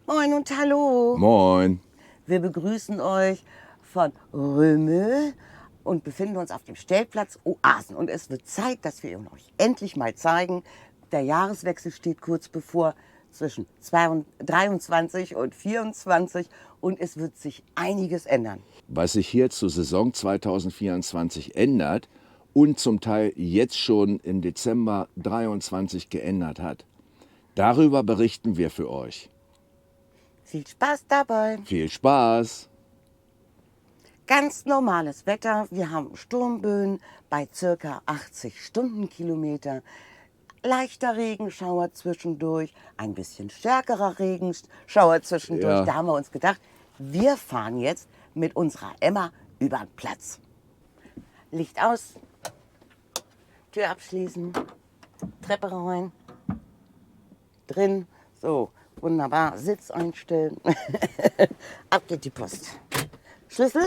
Moin und hallo. Moin. Wir begrüßen euch von Römö und befinden uns auf dem Stellplatz Oasen. Und es wird Zeit, dass wir euch endlich mal zeigen. Der Jahreswechsel steht kurz bevor zwischen 23 und 24 und es wird sich einiges ändern. Was sich hier zur Saison 2024 ändert und zum Teil jetzt schon im Dezember 23 geändert hat, darüber berichten wir für euch. Viel Spaß dabei. Viel Spaß! Ganz normales Wetter. Wir haben Sturmböen bei ca. 80 Stundenkilometer. Leichter Regenschauer zwischendurch, ein bisschen stärkerer Regenschauer zwischendurch. Ja. Da haben wir uns gedacht, wir fahren jetzt mit unserer Emma über den Platz. Licht aus, Tür abschließen, Treppe rein, drin, so, wunderbar, Sitz einstellen. Ab geht die Post. Schlüssel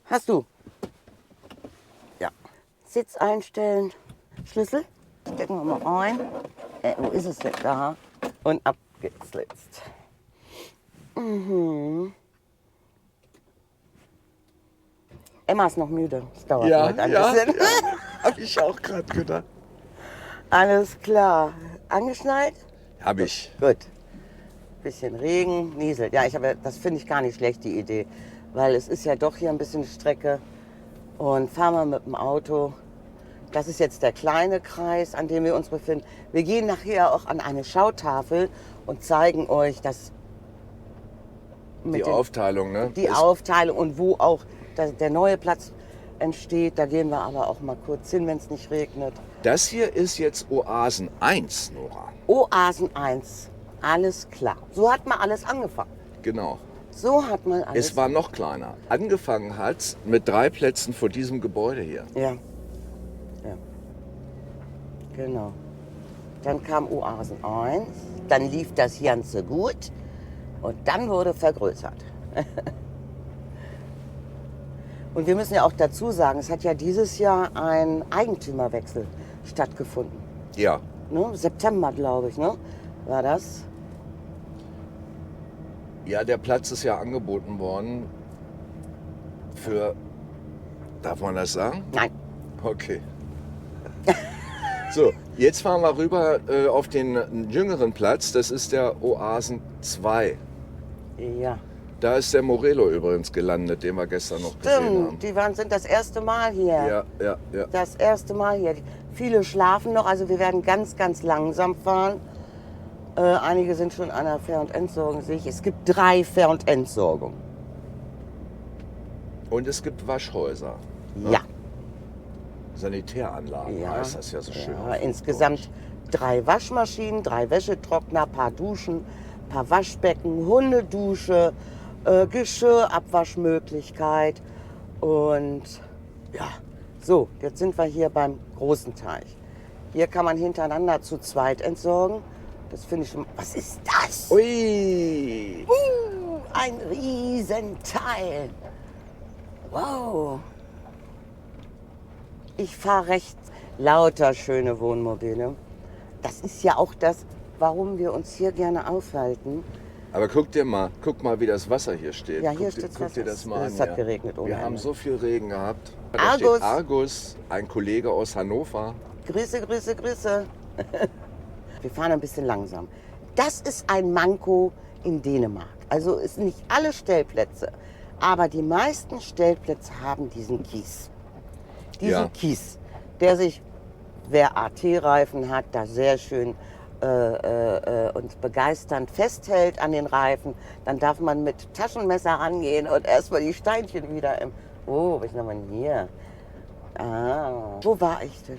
hast du? Ja. Sitz einstellen, Schlüssel. Stecken wir mal rein. Wo ist es denn? Da. Und ab geht's jetzt. Emma ist noch müde. Es dauert heute ein bisschen. Hab ich auch gerade gedacht. Alles klar. Angeschnallt? Hab ich. Gut. Bisschen Regen, nieselt. Ja, das finde ich gar nicht schlecht, die Idee. Weil es ist ja doch hier ein bisschen Strecke. Und fahren wir mit dem Auto. Das ist jetzt der kleine Kreis, an dem wir uns befinden. Wir gehen nachher auch an eine Schautafel und zeigen euch das Die Aufteilung, ne? die Aufteilung und wo auch der neue Platz entsteht. Da gehen wir aber auch mal kurz hin, wenn es nicht regnet. Das hier ist jetzt Oasen 1, Nora. Oasen 1, alles klar. So hat mal alles angefangen. Genau. So hat mal alles. Es war noch kleiner. Angefangen hat's mit 3 Plätzen vor diesem Gebäude hier. Ja. Ja. Genau. Dann kam Oasen 1, dann lief das Ganze gut und dann wurde vergrößert. Und wir müssen ja auch dazu sagen, es hat ja dieses Jahr ein Eigentümerwechsel stattgefunden. Ja. Ne? September, glaube ich, ne? War das? Ja, der Platz ist ja angeboten worden für... Darf man das sagen? Nein. Okay. So, jetzt fahren wir rüber auf den jüngeren Platz. Das ist der Oasen 2. Ja. Da ist der Morello übrigens gelandet, den wir gestern noch gesehen haben. Stimmt, die sind das erste Mal hier. Ja. Das erste Mal hier. Viele schlafen noch, also wir werden ganz, ganz langsam fahren. Einige sind schon an der Fähr- und Entsorgung, sehe ich. Es gibt 3 Fähr- und Entsorgungen. Und es gibt Waschhäuser. Ja. Sanitäranlagen heißt das ja so schön. Ja, insgesamt 3 Waschmaschinen, 3 Wäschetrockner, paar Duschen, paar Waschbecken, Hundedusche, Geschirrabwaschmöglichkeit. Und ja, so, jetzt sind wir hier beim großen Teich. Hier kann man hintereinander zu zweit entsorgen. Das finde ich schon. Was ist das? Ui! Ein Riesenteil. Wow. Ich fahre rechts. Lauter schöne Wohnmobile. Das ist ja auch das, warum wir uns hier gerne aufhalten. Aber guck mal, wie das Wasser hier steht. Ja, hier steht Guck dir das mal an. Es hat geregnet ohne Wir haben Ende. so viel Regen gehabt. Da Argus. steht Argus, ein Kollege aus Hannover. Grüße, Grüße, Grüße. Wir fahren ein bisschen langsam. Das ist ein Manko in Dänemark. Also es sind nicht alle Stellplätze, aber die meisten Stellplätze haben diesen Kies. Ja. Kies, der sich, wer AT-Reifen hat, da sehr schön und begeisternd festhält an den Reifen. Dann darf man mit Taschenmesser rangehen und erstmal die Steinchen wieder im... Oh, was ist denn hier? Ah, wo war ich denn?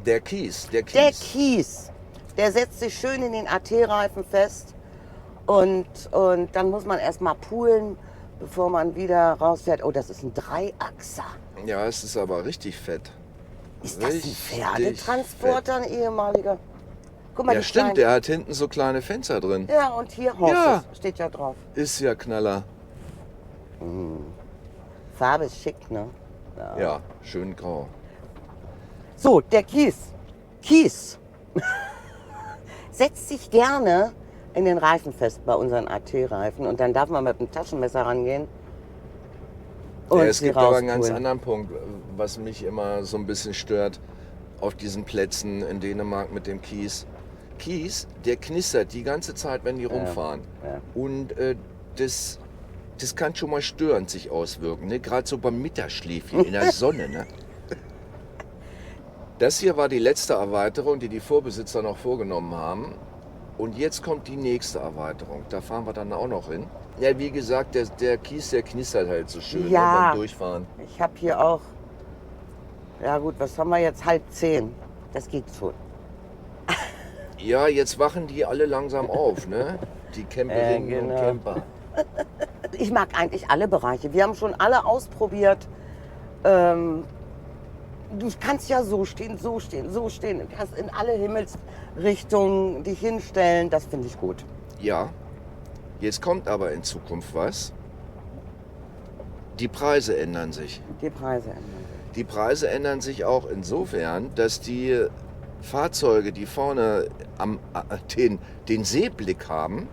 Der Kies. Der Kies, der setzt sich schön in den AT-Reifen fest und dann muss man erstmal poolen, bevor man wieder rausfährt. Oh, das ist ein Dreiachser. Ja, es ist aber richtig fett. Ist das ein Richtig Pferdetransporter, ein ehemaliger? Guck mal, Ja, die stimmt, kleinen- der hat hinten so kleine Fenster drin. Ja, und hier Horses, Ja. steht ja drauf. Ist ja Knaller. Farbe ist schick, ne? Ja, schön grau. So, der Kies. Setzt sich gerne in den Reifen fest bei unseren AT-Reifen und dann darf man mit dem Taschenmesser rangehen und Es sie gibt aber einen ganz rausholen. anderen Punkt, was mich immer so ein bisschen stört auf diesen Plätzen in Dänemark mit dem Kies. Kies, der knistert die ganze Zeit, wenn die rumfahren. ja. Und das kann schon mal störend sich auswirken, ne? Gerade so beim Mittagsschläfchen in der Sonne. Ne? Das hier war die letzte Erweiterung, die die Vorbesitzer noch vorgenommen haben. Und jetzt kommt die nächste Erweiterung. Da fahren wir dann auch noch hin. Ja, wie gesagt, der Kies, der knistert halt so schön, Ja. ne, beim Durchfahren. Ich habe hier auch, ja gut, was haben wir jetzt? 9:30. Das geht schon. Ja, jetzt wachen die alle langsam auf, ne? Die Camperinnen genau. und Camper. Ich mag eigentlich alle Bereiche. Wir haben schon alle ausprobiert. Du kannst ja so stehen, so stehen, so stehen. Du kannst in alle Himmelsrichtungen dich hinstellen. Das finde ich gut. Ja, jetzt kommt aber in Zukunft was. Die Preise ändern sich. Die Preise ändern sich. Die Preise ändern sich auch insofern, dass die Fahrzeuge, die vorne den Seeblick haben,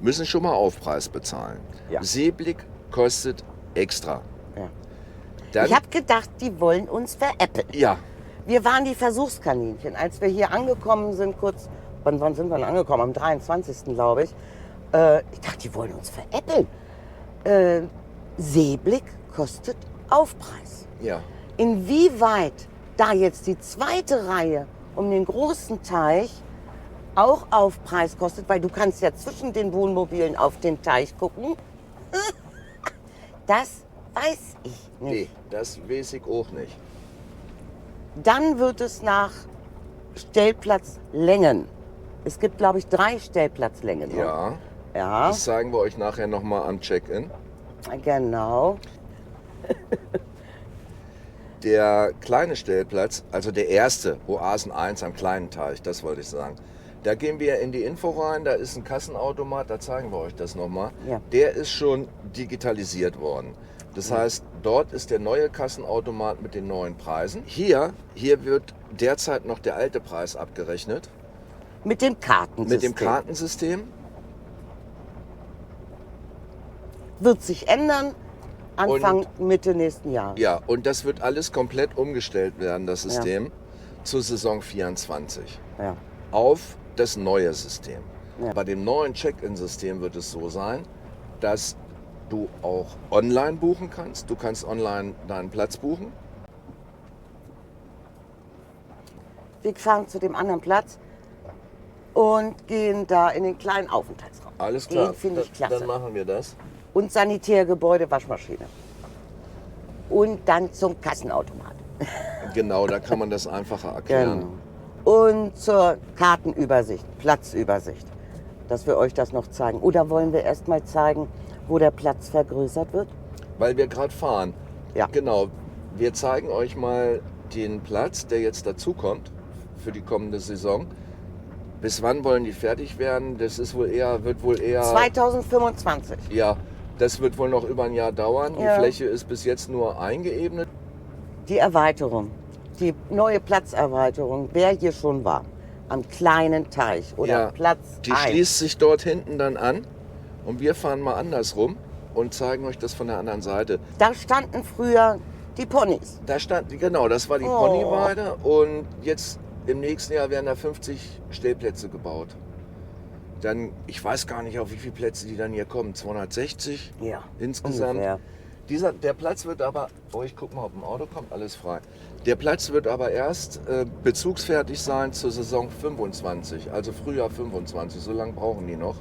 müssen schon mal Aufpreis bezahlen. Ja. Seeblick kostet extra. Ja. Dann, Ich habe gedacht, die wollen uns veräppeln. ja, Wir waren die Versuchskaninchen. Als wir hier angekommen sind, wann sind wir denn angekommen? Am 23. glaube ich. Ich dachte, die wollen uns veräppeln. Seeblick kostet Aufpreis. ja. Inwieweit da jetzt die zweite Reihe um den großen Teich auch Aufpreis kostet, weil du kannst ja zwischen den Wohnmobilen auf den Teich gucken, das weiß ich Nee, nicht. das weiß ich auch nicht. Dann wird es nach Stellplatzlängen. Es gibt, glaube ich, 3 Stellplatzlängen. Ja, Ja, das zeigen wir euch nachher nochmal am Check-in. genau. Der kleine Stellplatz, also der erste, Oasen 1 am kleinen Teich, das wollte ich sagen. Da gehen wir in die Info rein, da ist ein Kassenautomat, da zeigen wir euch das nochmal. Ja. Der ist schon digitalisiert worden. Das heißt, dort ist der neue Kassenautomat mit den neuen Preisen. Hier wird derzeit noch der alte Preis abgerechnet Mit dem Kartensystem. mit dem Kartensystem. Wird sich ändern Anfang, Mitte nächsten Jahres. Ja, und das wird alles komplett umgestellt werden, das System, zur Saison 24. Ja. Auf das neue System. Ja. Bei dem neuen Check-in-System wird es so sein, dass du auch online buchen kannst. Du kannst online deinen Platz buchen. Wir fahren zu dem anderen Platz und gehen da in den kleinen Aufenthaltsraum. Alles klar, Den finde ich klasse. dann machen wir das. Und Sanitärgebäude, Waschmaschine. Und dann zum Kassenautomat. Genau, da kann man das einfacher erklären. Genau. Und zur Kartenübersicht, Platzübersicht, dass wir euch das noch zeigen. Oder wollen wir erst mal zeigen, wo der Platz vergrößert wird? Weil wir gerade fahren. Ja. Genau, wir zeigen euch mal den Platz, der jetzt dazukommt für die kommende Saison. Bis wann wollen die fertig werden? Das ist wird wohl eher... 2025. Ja, das wird wohl noch über ein Jahr dauern. Ja. Die Fläche ist bis jetzt nur eingeebnet. Die Erweiterung, die neue Platzerweiterung, wer hier schon war, am kleinen Teich oder Ja, Platz Die 1. schließt sich dort hinten dann an und wir fahren mal andersrum und zeigen euch das von der anderen Seite. Da standen früher die Ponys. Da stand, genau, das war die Oh. Ponyweide und jetzt im nächsten Jahr werden da 50 Stellplätze gebaut. Dann, ich weiß gar nicht, auf wie viele Plätze die dann hier kommen, 260 Ja, insgesamt. ungefähr. Der Platz wird aber, ich guck mal, ob ein Auto kommt, alles frei. Der Platz wird aber erst bezugsfertig sein zur Saison 25, also Frühjahr 25, so lange brauchen die noch.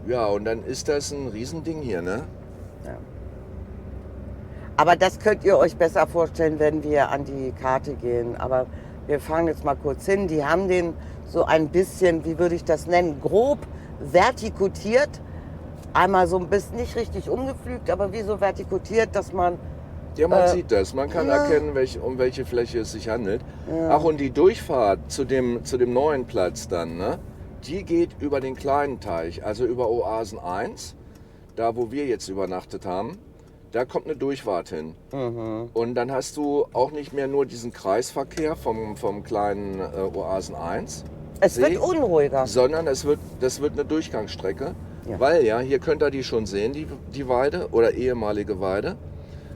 Ja, und dann ist das ein Riesending hier, ne? Ja. Aber das könnt ihr euch besser vorstellen, wenn wir an die Karte gehen. Aber wir fahren jetzt mal kurz hin. Die haben den so ein bisschen, wie würde ich das nennen, grob vertikutiert. Einmal so ein bisschen, nicht richtig umgepflügt, aber wie so vertikutiert, dass man... Ja, man sieht das. Man kann ja. erkennen, um welche Fläche es sich handelt. Ach, und die Durchfahrt zu dem neuen Platz dann, ne? Die geht über den kleinen Teich, also über Oasen 1, da wo wir jetzt übernachtet haben. Da kommt eine Durchfahrt hin. Und dann hast du auch nicht mehr nur diesen Kreisverkehr vom kleinen Oasen 1, Es wird unruhiger. sondern das wird eine Durchgangsstrecke. Ja. Weil ja, hier könnt ihr die schon sehen, die Weide oder ehemalige Weide.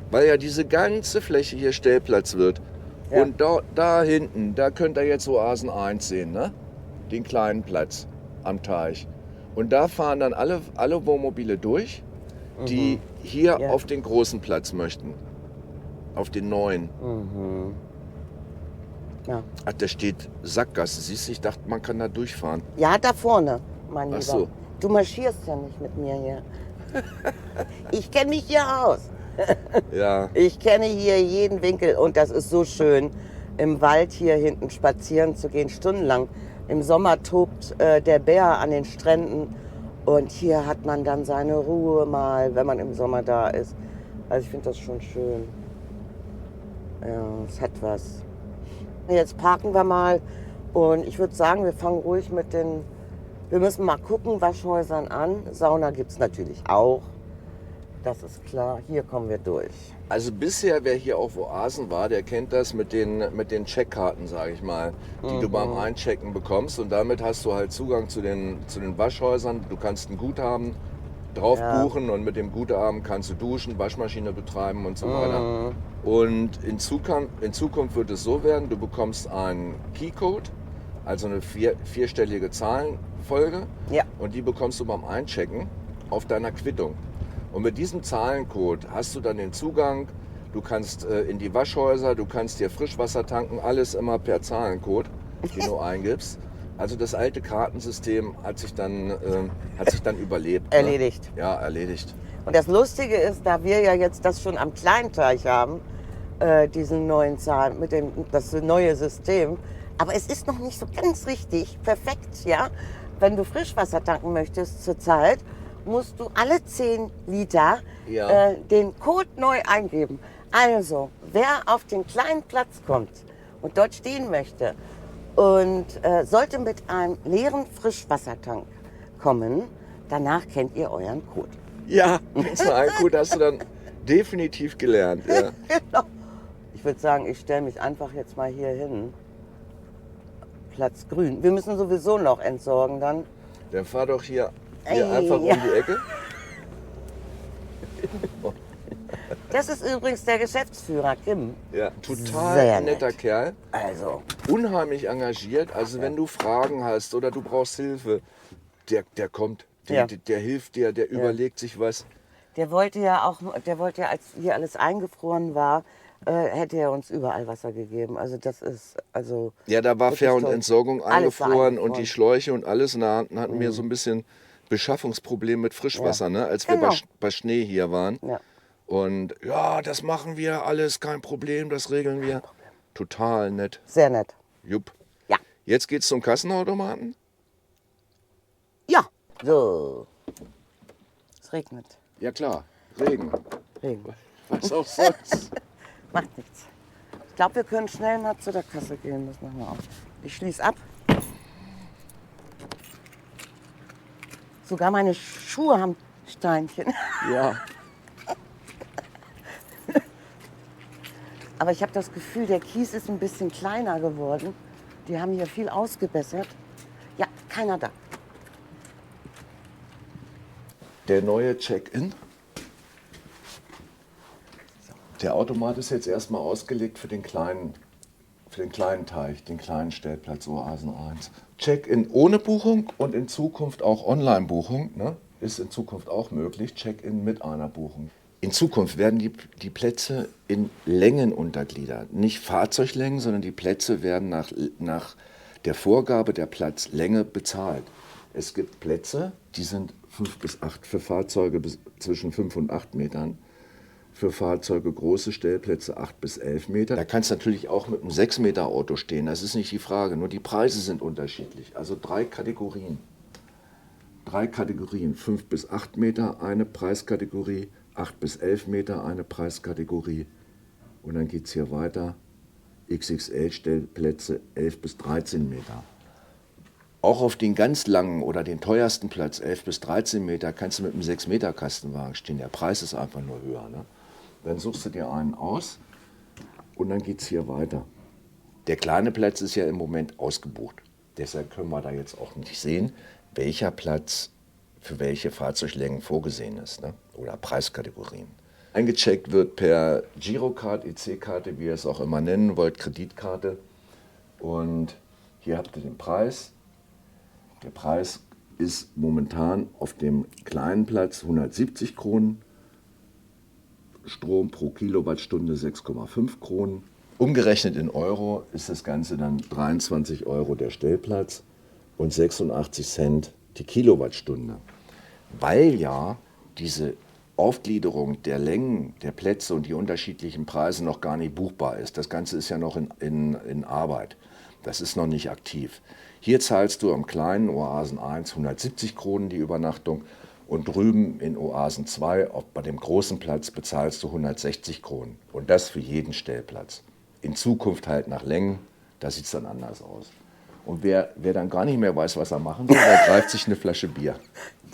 Weil ja diese ganze Fläche hier Stellplatz wird. Ja. Und da hinten, da könnt ihr jetzt Oasen 1 sehen, ne? Den kleinen Platz am Teich. Und da fahren dann alle Wohnmobile durch, die hier Ja. auf den großen Platz möchten. Auf den neuen. Ja. Ach, da steht Sackgasse. Siehst du, ich dachte, man kann da durchfahren. Ja, da vorne, mein Lieber. Ach so. Du marschierst ja nicht mit mir hier. Ich kenne mich hier aus. Ja. Ich kenne hier jeden Winkel und das ist so schön, im Wald hier hinten spazieren zu gehen, stundenlang. Im Sommer tobt der Bär an den Stränden und hier hat man dann seine Ruhe mal, wenn man im Sommer da ist. Also ich finde das schon schön. Ja, es hat was. Jetzt parken wir mal und ich würde sagen, wir fangen ruhig wir müssen mal gucken, Waschhäusern an. Sauna gibt es natürlich auch. Das ist klar, hier kommen wir durch. Also bisher, wer hier auf Oasen war, der kennt das mit den Checkkarten, sage ich mal, die du beim Einchecken bekommst. Und damit hast du halt Zugang zu den Waschhäusern. Du kannst ein Guthaben drauf buchen und mit dem Guthaben kannst du duschen, Waschmaschine betreiben und so weiter. Und in Zukunft wird es so werden, du bekommst einen Keycode, also eine vierstellige Zahlenfolge. Ja. Und die bekommst du beim Einchecken auf deiner Quittung. Und mit diesem Zahlencode hast du dann den Zugang, du kannst in die Waschhäuser, du kannst dir Frischwasser tanken, alles immer per Zahlencode, den du eingibst. Also das alte Kartensystem hat sich dann überlebt. Erledigt. Ne? Ja, erledigt. Und das Lustige ist, da wir ja jetzt das schon am Kleinteich haben, diesen neuen Zahlen, das neue System, aber es ist noch nicht so ganz richtig perfekt, ja. Wenn du Frischwasser tanken möchtest zurzeit, musst du alle 10 Liter den Code neu eingeben. Also, wer auf den kleinen Platz kommt und dort stehen möchte und sollte mit einem leeren Frischwassertank kommen, danach kennt ihr euren Code. Ja, Zahlencode hast du dann definitiv gelernt. Ja. Genau. Ich würde sagen, ich stelle mich einfach jetzt mal hier hin. Platz grün. Wir müssen sowieso noch entsorgen dann. Dann fahr doch hier einfach um die Ecke. Das ist übrigens der Geschäftsführer, Kim. Ja, total Sehr netter nett. Kerl. Also, Unheimlich engagiert. Also wenn du Fragen hast oder du brauchst Hilfe, der kommt. Ja. Der hilft dir, der überlegt sich was. der wollte ja, als hier alles eingefroren war, hätte er uns überall Wasser gegeben. Also das ist, Ja, da war wirklich Fähr- und toll. Entsorgung Alles war eingefroren und eingefroren. die Schläuche und alles. Und da hatten wir so ein bisschen Beschaffungsproblem mit Frischwasser, ne? Als wir Genau. bei Schnee hier waren. Ja. Und ja, das machen wir alles, kein Problem, das regeln wir. Total nett. Sehr nett. Jupp. Ja. Jetzt geht's zum Kassenautomaten. Ja. So. Es regnet. Ja klar, Regen. Regen. Was auch sonst. Macht nichts. Ich glaube, wir können schnell mal zu der Kasse gehen. Das machen wir auch. Ich schließe ab. Sogar meine Schuhe haben Steinchen. Ja. Aber ich habe das Gefühl, der Kies ist ein bisschen kleiner geworden. Die haben hier viel ausgebessert. Ja, keiner da. Der neue Check-in. Der Automat ist jetzt erstmal ausgelegt für den kleinen Teich, den kleinen Stellplatz Oasen 1. Check-in ohne Buchung und in Zukunft auch Online-Buchung, ne? Ist in Zukunft auch möglich. Check-in mit einer Buchung. In Zukunft werden die Plätze in Längen untergliedert. Nicht Fahrzeuglängen, sondern die Plätze werden nach der Vorgabe der Platzlänge bezahlt. Es gibt Plätze, die sind 5 bis 8 für Fahrzeuge zwischen 5 und 8 Metern. Für Fahrzeuge große Stellplätze 8 bis 11 Meter. Da kannst du natürlich auch mit einem 6 Meter Auto stehen, das ist nicht die Frage. Nur die Preise sind unterschiedlich. Also 3 Kategorien. 5 bis 8 Meter eine Preiskategorie, 8 bis 11 Meter eine Preiskategorie. Und dann geht es hier weiter. XXL-Stellplätze 11 bis 13 Meter. Auch auf den ganz langen oder den teuersten Platz, 11 bis 13 Meter, kannst du mit einem 6-Meter-Kastenwagen stehen. Der Preis ist einfach nur höher. Ne? Dann suchst du dir einen aus und dann geht es hier weiter. Der kleine Platz ist ja im Moment ausgebucht. Deshalb können wir da jetzt auch nicht sehen, welcher Platz für welche Fahrzeuglängen vorgesehen ist, ne? Oder Preiskategorien. Eingecheckt wird per Girocard, EC-Karte, wie ihr es auch immer nennen wollt, Kreditkarte. Und hier habt ihr den Preis. Der Preis ist momentan auf dem kleinen Platz 170 Kronen. Strom pro Kilowattstunde 6,5 Kronen. Umgerechnet in Euro ist das Ganze dann 23 Euro der Stellplatz und 86 Cent die Kilowattstunde. Weil ja diese Aufgliederung der Längen der Plätze und die unterschiedlichen Preise noch gar nicht buchbar ist. Das Ganze ist ja noch in Arbeit. Das ist noch nicht aktiv. Hier zahlst du am kleinen Oasen 1 170 Kronen die Übernachtung und drüben in Oasen 2 bei dem großen Platz bezahlst du 160 Kronen. Und das für jeden Stellplatz. In Zukunft halt nach Längen, da sieht es dann anders aus. Und wer dann gar nicht mehr weiß, was er machen soll, der greift sich eine Flasche Bier.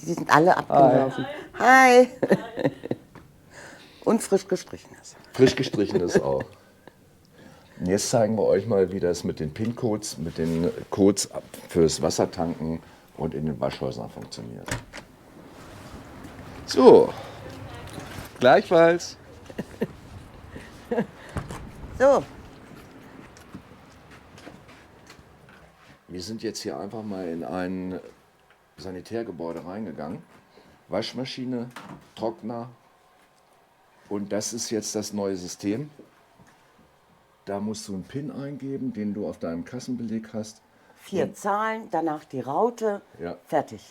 Die sind alle abgelaufen. Hi. Und frisch gestrichenes. Frisch gestrichenes auch. Und jetzt zeigen wir euch mal, wie das mit den PIN-Codes, mit den Codes fürs Wassertanken und in den Waschhäusern funktioniert. So, gleichfalls. So, Wir sind jetzt hier einfach mal in ein Sanitärgebäude reingegangen. Waschmaschine, Trockner und das ist jetzt das neue System. Da musst du einen PIN eingeben, den du auf deinem Kassenbeleg hast. 4 Zahlen, danach die Raute, Ja. fertig.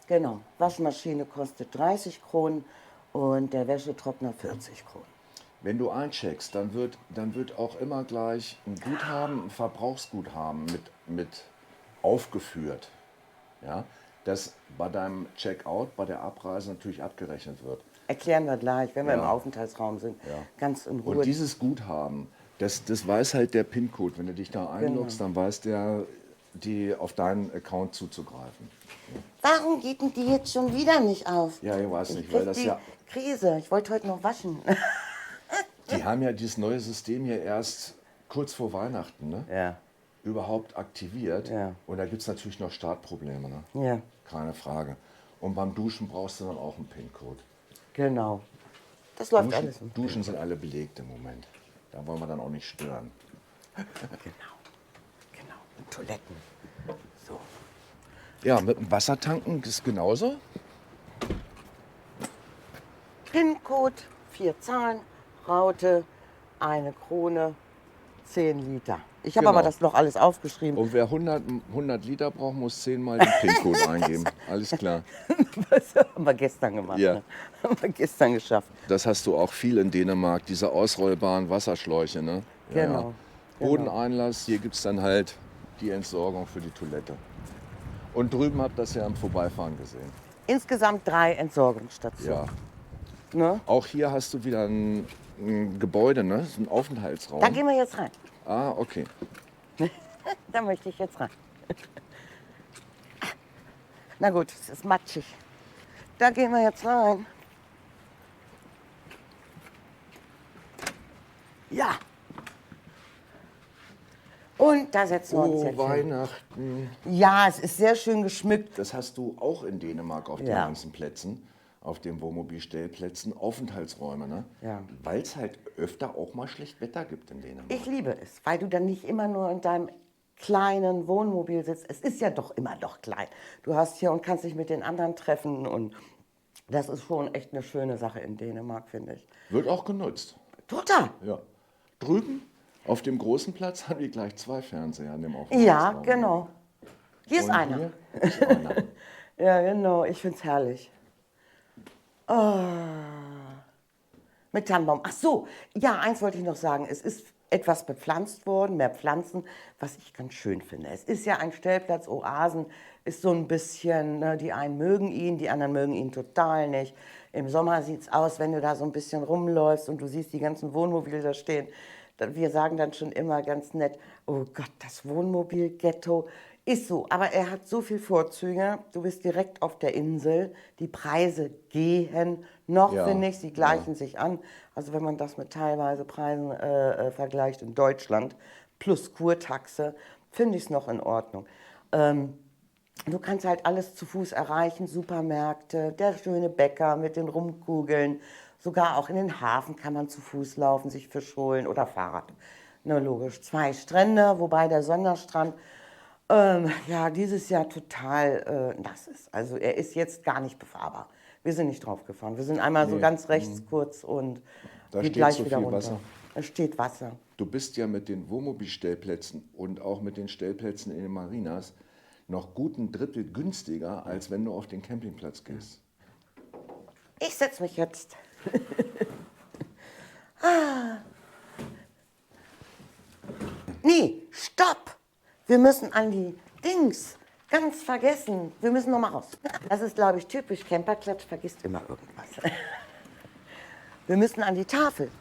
Genau, Waschmaschine kostet 30 Kronen und der Wäschetrockner 40 Kronen. Wenn du eincheckst, dann wird auch immer gleich ein Guthaben, ein Verbrauchsguthaben mit aufgeführt. Ja? Das bei deinem Checkout, bei der Abreise natürlich abgerechnet wird. Erklären wir gleich, wenn wir Ja. im Aufenthaltsraum sind, Ja. ganz in Ruhe. Und dieses Guthaben, das weiß halt der PIN-Code. Wenn du dich da einloggst, dann weiß der, auf deinen Account zuzugreifen. Warum geht denn die jetzt schon wieder nicht auf? Ja, ich weiß Ich nicht, weil krieg das die ja... Krise, ich wollte heute noch waschen. Die haben ja dieses neue System hier erst kurz vor Weihnachten, ne? Ja, Überhaupt aktiviert. Ja. Und da gibt es natürlich noch Startprobleme, ne? ja, Keine Frage. Und beim Duschen brauchst du dann auch einen PIN-Code. genau. Das läuft alles. Duschen sind alle belegt im Moment. Da wollen wir dann auch nicht stören. Genau. Und Toiletten. So. Ja, mit dem Wassertanken ist genauso. PIN-Code, 4 Zahlen, Raute, 1 Krone, 10 Liter. Ich habe Genau. aber das noch alles aufgeschrieben. Und wer 100 Liter braucht, muss 10-mal den PIN-Code eingeben. Alles klar. Das haben wir gestern gemacht. Ja. Ne? Haben wir gestern geschafft. Das hast du auch viel in Dänemark, diese ausrollbaren Wasserschläuche. Ne? Ja, Genau. ja. Bodeneinlass, hier gibt es dann halt die Entsorgung für die Toilette. Und drüben habt ihr das ja im Vorbeifahren gesehen. Insgesamt 3 Entsorgungsstationen. Ja. Ne? Auch hier hast du wieder ein Gebäude, ne? So ein Aufenthaltsraum. Da gehen wir jetzt rein. Ah, okay. Da möchte ich jetzt rein. Na gut, es ist matschig. Da gehen wir jetzt rein. Ja. Und da setzen wir uns Oh, jetzt hin. Weihnachten. Ja, es ist sehr schön geschmückt. Das hast du auch in Dänemark auf den Ja. ganzen Plätzen, auf den Wohnmobilstellplätzen, Aufenthaltsräume, ne? Ja. Weil es halt öfter auch mal schlecht Wetter gibt in Dänemark. Ich liebe es, weil du dann nicht immer nur in deinem kleinen Wohnmobil sitzt. Es ist ja doch immer noch klein. Du hast hier und kannst dich mit den anderen treffen und das ist schon echt eine schöne Sache in Dänemark, finde ich. Wird auch genutzt. Total. Ja. Drüben auf dem großen Platz haben wir gleich 2 Fernseher an dem Ja, Aufenthaltsraum. genau. Hier ist Und einer. hier ist einer. Ja, genau. Ich finde es herrlich. Oh. Mit Tannenbaum. Ach so, ja, eins wollte ich noch sagen. Es ist etwas bepflanzt worden, mehr Pflanzen, was ich ganz schön finde. Es ist ja ein Stellplatz, Oasen, ist so ein bisschen, ne, die einen mögen ihn, die anderen mögen ihn total nicht. Im Sommer sieht es aus, wenn du da so ein bisschen rumläufst und du siehst die ganzen Wohnmobile da stehen. Wir sagen dann schon immer ganz nett, oh Gott, das Wohnmobil-Ghetto. Ist so, aber er hat so viele Vorzüge. Du bist direkt auf der Insel. Die Preise gehen noch, Ja, finde ich. Sie gleichen sich an. Also wenn man das mit teilweise Preisen vergleicht in Deutschland, plus Kurtaxe, finde ich es noch in Ordnung. Du kannst halt alles zu Fuß erreichen, Supermärkte, der schöne Bäcker mit den Rumkugeln, sogar auch in den Hafen kann man zu Fuß laufen, sich Fisch holen oder Fahrrad. Na logisch, 2 Strände, wobei der Sonderstrand ja dieses Jahr total nass ist. Also er ist jetzt gar nicht befahrbar. Wir sind nicht drauf gefahren. Wir sind einmal so ganz rechts kurz und Da geht steht gleich so wieder viel runter. Wasser. Es steht Wasser. Du bist ja mit den Wohnmobilstellplätzen und auch mit den Stellplätzen in den Marinas noch gut ein Drittel günstiger, als wenn du auf den Campingplatz gehst. Ich setze mich jetzt. Nee, stopp! Wir müssen an die Dings. Ganz vergessen. Wir müssen noch mal raus. Das ist, glaube ich, typisch. Camperklatsch vergisst immer irgendwas. Wir müssen an die Tafel.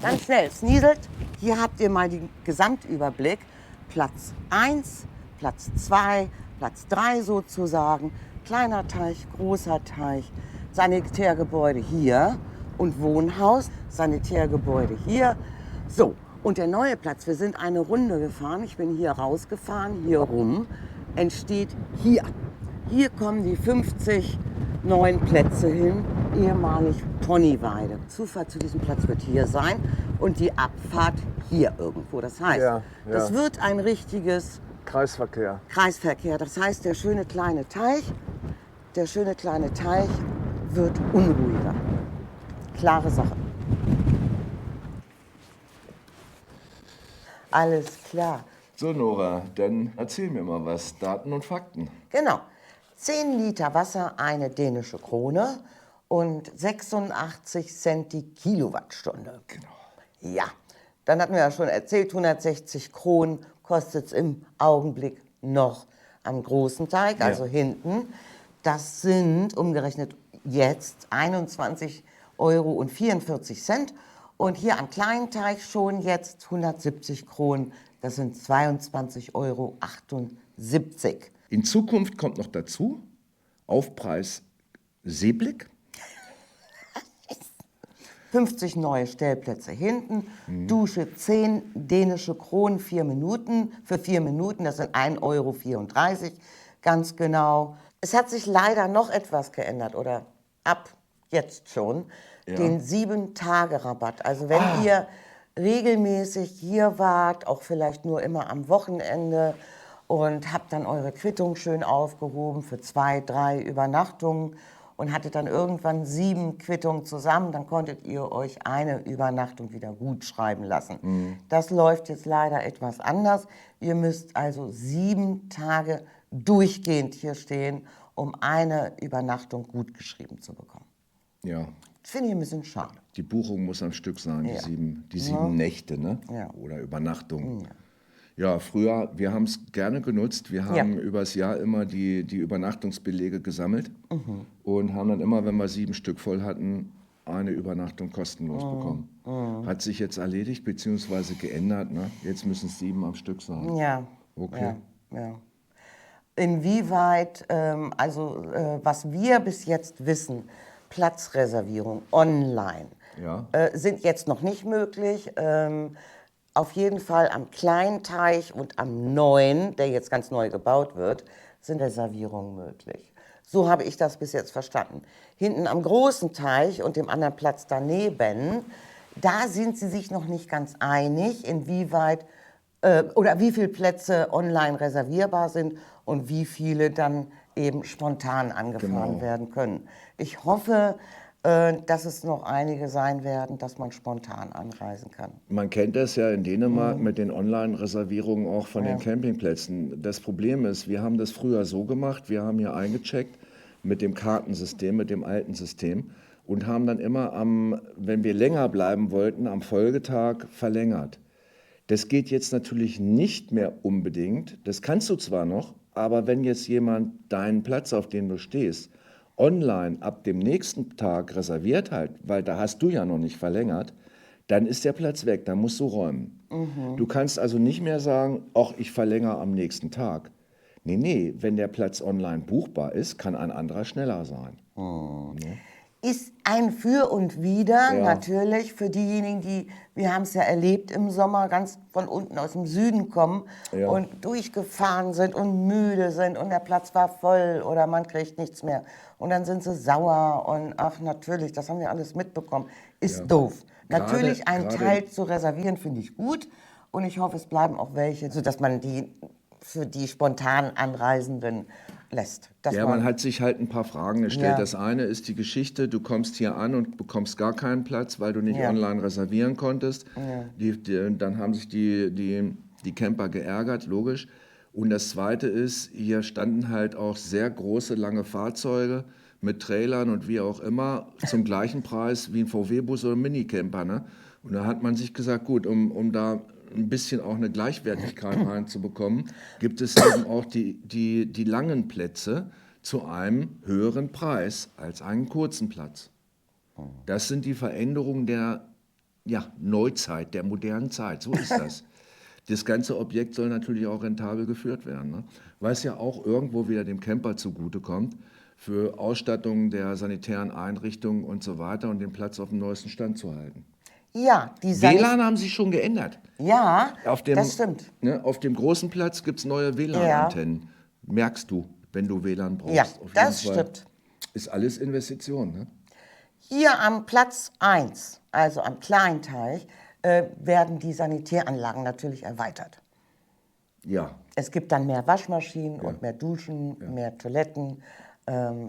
Ganz schnell, es nieselt. Hier habt ihr mal den Gesamtüberblick. Platz 1, Platz 2, Platz 3 sozusagen. Kleiner Teich, großer Teich. Sanitärgebäude hier und Wohnhaus. Sanitärgebäude hier. So, und der neue Platz, wir sind eine Runde gefahren. Ich bin hier rausgefahren, hier rum. Entsteht hier. Hier kommen die 50 neuen Plätze hin, ehemalig Tonniweide. Zufahrt zu diesem Platz wird hier sein und die Abfahrt hier irgendwo. Das heißt, Ja, ja. das wird ein richtiges Kreisverkehr. Kreisverkehr. Das heißt, der schöne kleine Teich wird unruhiger. Klare Sache. Alles klar. So, Nora, dann erzähl mir mal was. Daten und Fakten. Genau. 10 Liter Wasser, eine dänische Krone und 86 Cent die Kilowattstunde. Genau. Ja, dann hatten wir ja schon erzählt, 160 Kronen kostet es im Augenblick noch am großen Teig, also hinten. Das sind umgerechnet jetzt 21,44 € und hier am kleinen Teig schon jetzt 170 Kronen, das sind 22,78 € In Zukunft kommt noch dazu Aufpreis Seeblick. 50 neue Stellplätze hinten, Dusche 10 dänische Kronen, 4 Minuten, für 4 Minuten, das sind 1,34 € ganz genau. Es hat sich leider noch etwas geändert, oder ab jetzt schon, den 7-Tage-Rabatt. Also wenn ihr regelmäßig hier wart, auch vielleicht nur immer am Wochenende und habt dann eure Quittung schön aufgehoben für 2, 3 Übernachtungen und hattet dann irgendwann 7 Quittungen zusammen, dann konntet ihr euch eine Übernachtung wieder gut schreiben lassen. Das läuft jetzt leider etwas anders. Ihr müsst also 7 Tage durchgehend hier stehen, um eine Übernachtung gut geschrieben zu bekommen. Ja, Das finde ich ein bisschen schade. die Buchung muss am Stück sein, Ja. die 7 Nächte, ne? Ja. Oder Übernachtungen. Ja, früher, wir haben es gerne genutzt. Wir haben übers Jahr immer die Übernachtungsbelege gesammelt und haben dann immer, wenn wir 7 Stück voll hatten, eine Übernachtung kostenlos bekommen. Hat sich jetzt erledigt bzw. geändert. Ne? Jetzt müssen es 7 am Stück sein. Ja. Okay. Ja. Inwieweit, was wir bis jetzt wissen, Platzreservierung online sind jetzt noch nicht möglich. Auf jeden Fall am kleinen Teich und am neuen, der jetzt ganz neu gebaut wird, sind Reservierungen möglich. So habe ich das bis jetzt verstanden. Hinten am großen Teich und dem anderen Platz daneben, da sind sie sich noch nicht ganz einig, inwieweit oder wie viele Plätze online reservierbar sind und wie viele dann eben spontan angefahren werden können. Ich hoffe, dass es noch einige sein werden, dass man spontan anreisen kann. Man kennt das ja in Dänemark mit den Online-Reservierungen auch von den Campingplätzen. Das Problem ist, wir haben das früher so gemacht, wir haben hier eingecheckt mit dem Kartensystem, mit dem alten System und haben dann immer wenn wir länger bleiben wollten, am Folgetag verlängert. Das geht jetzt natürlich nicht mehr unbedingt, das kannst du zwar noch, aber wenn jetzt jemand deinen Platz, auf den du stehst, online ab dem nächsten Tag reserviert halt, weil da hast du ja noch nicht verlängert, dann ist der Platz weg, dann musst du räumen. Du kannst also nicht mehr sagen, ach, ich verlängere am nächsten Tag. Nee, wenn der Platz online buchbar ist, kann ein anderer schneller sein. ist ein Für und Wider, Ja. natürlich für diejenigen, wir haben es ja erlebt im Sommer, ganz von unten aus dem Süden kommen Ja. und durchgefahren sind und müde sind und der Platz war voll oder man kriegt nichts mehr. Und dann sind sie sauer und ach natürlich, das haben wir alles mitbekommen, ist Ja. doof. Gerade- Natürlich einen gerade- Teil zu reservieren finde ich gut und ich hoffe, es bleiben auch welche, sodass man die für die spontan Anreisenden lässt. Dass Ja, man hat sich halt ein paar Fragen gestellt. Ja. Das eine ist die Geschichte, du kommst hier an und bekommst gar keinen Platz, weil du nicht Ja. online reservieren konntest. Dann haben sich die Camper geärgert, logisch. Und das zweite ist, hier standen halt auch sehr große, lange Fahrzeuge mit Trailern und wie auch immer zum gleichen Preis wie ein VW-Bus oder ein Minicamper. Ne? Und da hat man sich gesagt, gut, um da ein bisschen auch eine Gleichwertigkeit reinzubekommen, gibt es eben auch die langen Plätze zu einem höheren Preis als einen kurzen Platz. Das sind die Veränderungen der Neuzeit, der modernen Zeit. So ist das. Das ganze Objekt soll natürlich auch rentabel geführt werden, ne? Weil es ja auch irgendwo wieder dem Camper zugutekommt, für Ausstattung der sanitären Einrichtungen und so weiter und den Platz auf dem neuesten Stand zu halten. Ja, WLAN haben sich schon geändert. Ja, Auf dem, das stimmt. Ne, auf dem großen Platz gibt es neue WLAN-Antennen. Merkst du, wenn du WLAN brauchst. Ja, Auf jeden das Fall. stimmt. Ist alles Investition. Ne? Hier am Platz 1, also am Kleinteich, werden die Sanitäranlagen natürlich erweitert. Ja, Es gibt dann mehr Waschmaschinen und mehr Duschen, mehr Toiletten.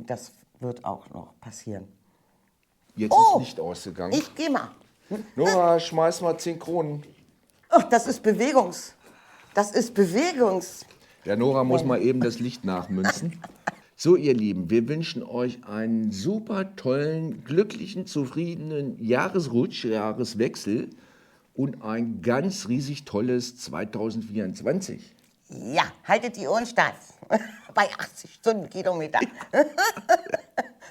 Das wird auch noch passieren. jetzt Oh, ist Licht ausgegangen. Ich gehe mal. Nora, schmeiß mal 10 Kronen. Ach, das ist Bewegungs. Das ist Bewegungs. Der Nora muss mal eben das Licht nachmünzen. So, ihr Lieben, wir wünschen euch einen super tollen, glücklichen, zufriedenen Jahresrutsch, Jahreswechsel und ein ganz riesig tolles 2024. Ja, haltet die Ohren steif. Bei 80 Stundenkilometer.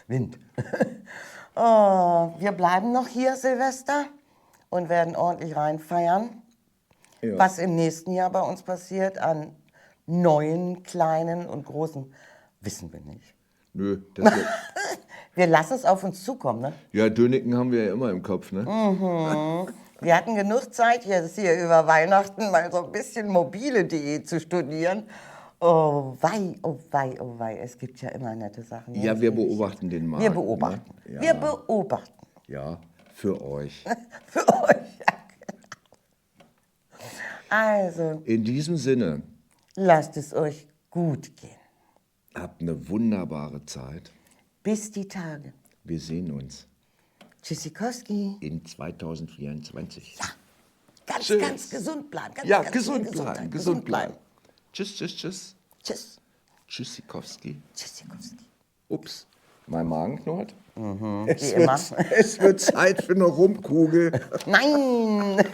Wind. Oh, wir bleiben noch hier, Silvester, und werden ordentlich reinfeiern. Ja. Was im nächsten Jahr bei uns passiert an neuen, kleinen und großen, wissen wir nicht. Nö, das wird, Wir lassen es auf uns zukommen, ne? ja, Döniken haben wir ja immer im Kopf, ne? Wir hatten genug Zeit, jetzt hier über Weihnachten mal so ein bisschen mobile.de zu studieren. Oh wei, oh wei, oh wei, es gibt ja immer nette Sachen. Ja, wir beobachten den Markt. Wir beobachten. Ne? Ja. Wir beobachten. Ja, für euch. Für euch. Ja, genau. Also, In diesem Sinne, lasst es euch gut gehen. habt eine wunderbare Zeit. Bis die Tage. Wir sehen uns Tschüssikowski. in 2024. Ganz, Tschüss. ganz gesund bleiben. Ganz, Ja, ganz gesund viel bleiben, Gesundheit. gesund bleiben. Tschüss, tschüss, tschüss. Tschüss. Tschüssikowski. Tschüssikowski. Ups, mein Magen knurrt. Wie immer. Es wird Zeit für eine Rumkugel. Nein!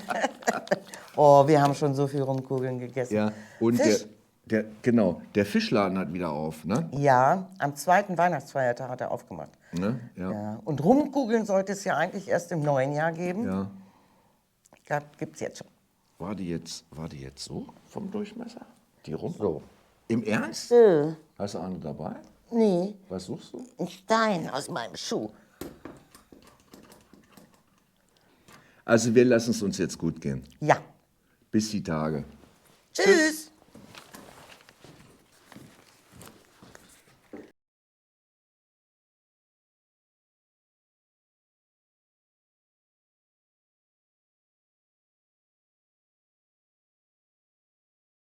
Oh, wir haben schon so viel Rumkugeln gegessen. Ja, und Fisch. der Fischladen hat wieder auf, ne? Ja, am zweiten Weihnachtsfeiertag hat er aufgemacht. Ne? Ja. Ja. Und Rumkugeln sollte es ja eigentlich erst im neuen Jahr geben. Ja. Gibt es jetzt schon. War die jetzt so vom Durchmesser? Die rum? So. Im Ernst? Hast du eine dabei? Nee, Was suchst du? ein Stein aus meinem Schuh. Also wir lassen es uns jetzt gut gehen. Ja. Bis die Tage. Tschüss.